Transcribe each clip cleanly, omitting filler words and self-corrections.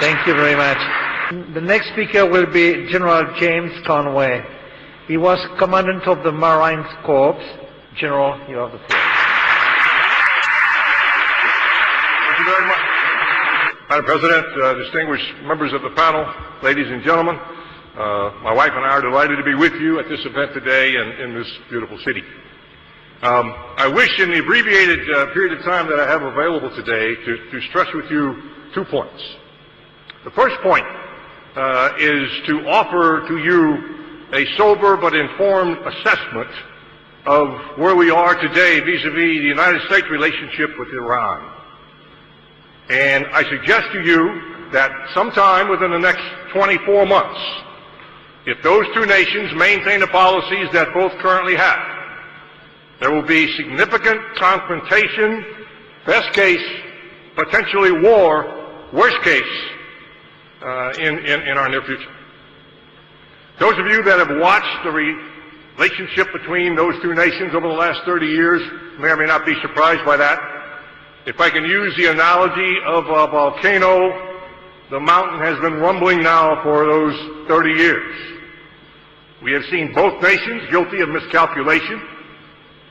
Thank you very much. The next speaker will be General James Conway. He was Commandant of the Marine Corps. General, you have the floor. Thank you very much. Madam President, distinguished members of the panel, ladies and gentlemen, my wife and I are delighted to be with you at this event today in this beautiful city. I wish in the abbreviated period of time that I have available today to stress with you 2 points. The first point is to offer to you a sober but informed assessment of where we are today vis-a-vis the United States relationship with Iran. And I suggest to you that sometime within the next 24 months, if those two nations maintain the policies that both currently have, there will be significant confrontation, best case, potentially war, worst case, in our near future. Those of you that have watched the relationship between those two nations over the last 30 years may or may not be surprised by that. If I can use the analogy of a volcano, the mountain has been rumbling now for those 30 years. We have seen both nations guilty of miscalculation,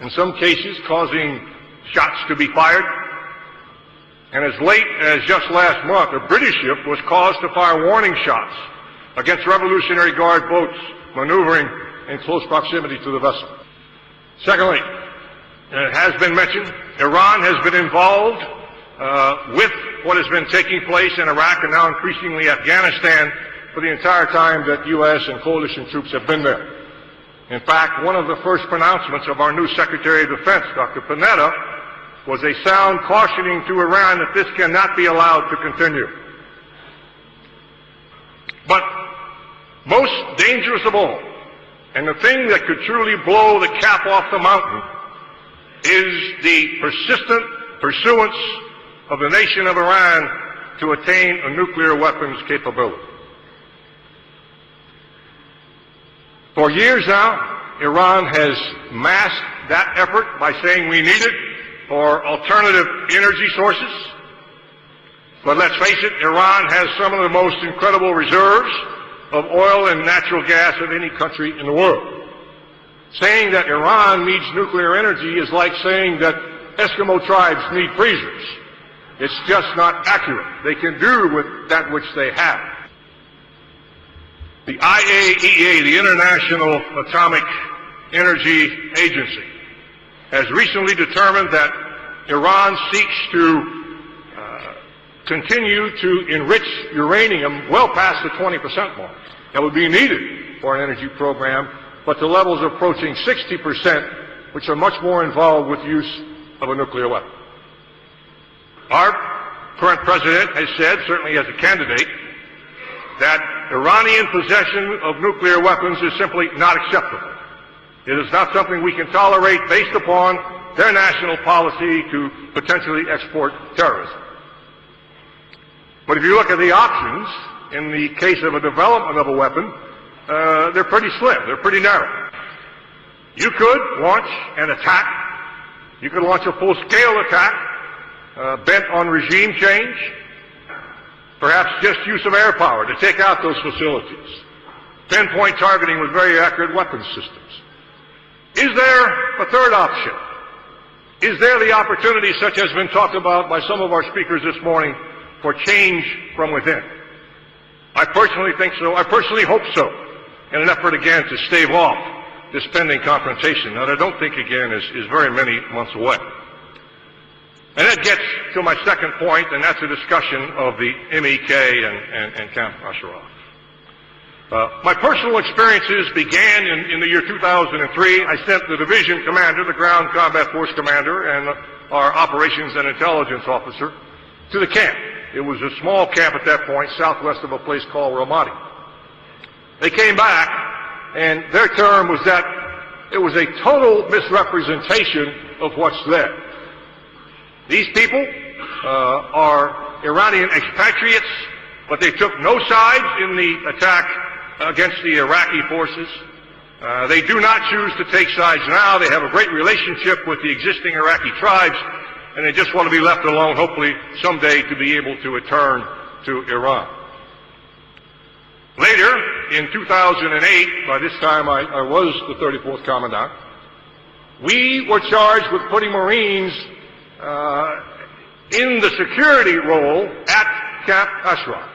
in some cases causing shots to be fired. And as late as just last month, a British ship was caused to fire warning shots against Revolutionary Guard boats maneuvering in close proximity to the vessel. Secondly, it has been mentioned, Iran has been involved with what has been taking place in Iraq and now increasingly Afghanistan for the entire time that U.S. and coalition troops have been there. In fact, one of the first pronouncements of our new Secretary of Defense, Dr. Panetta, was a sound cautioning to Iran that this cannot be allowed to continue. But most dangerous of all, and the thing that could truly blow the cap off the mountain, is the persistent pursuance of the nation of Iran to attain a nuclear weapons capability. For years now, Iran has masked that effort by saying we need it for alternative energy sources. But let's face it, Iran has some of the most incredible reserves of oil and natural gas of any country in the world. Saying that Iran needs nuclear energy is like saying that Eskimo tribes need freezers. It's just not accurate. They can do with that which they have. The IAEA, the International Atomic Energy Agency, has recently determined that Iran seeks to continue to enrich uranium well past the 20% mark that would be needed for an energy program, but to levels approaching 60%, which are much more involved with use of a nuclear weapon. Our current president has said, certainly as a candidate, that Iranian possession of nuclear weapons is simply not acceptable. It is not something we can tolerate based upon their national policy to potentially export terrorism. But if you look at the options in the case of a development of a weapon, they're pretty slim, they're pretty narrow. You could launch an attack, you could launch a full-scale attack bent on regime change, perhaps just use of air power to take out those facilities, pinpoint targeting with very accurate weapons systems. Is there a third option? Is there the opportunity, such as has been talked about by some of our speakers this morning, for change from within? I personally think so. I personally hope so, in an effort again to stave off this pending confrontation that I don't think again is very many months away. And that gets to my second point, and that's a discussion of the MEK and Camp Ashraf. My personal experiences began in the year 2003. I sent the division commander, the ground combat force commander, and our operations and intelligence officer to the camp. It was a small camp at that point, southwest of a place called Ramadi. They came back, and their term was that it was a total misrepresentation of what's there. These people are Iranian expatriates, but they took no sides in the attack against the Iraqi forces. They do not choose to take sides now. They have a great relationship with the existing Iraqi tribes, and they just want to be left alone, hopefully someday to be able to return to Iran. Later, in 2008, by this time I was the 34th Commandant, we were charged with putting Marines in the security role at Camp Ashraf.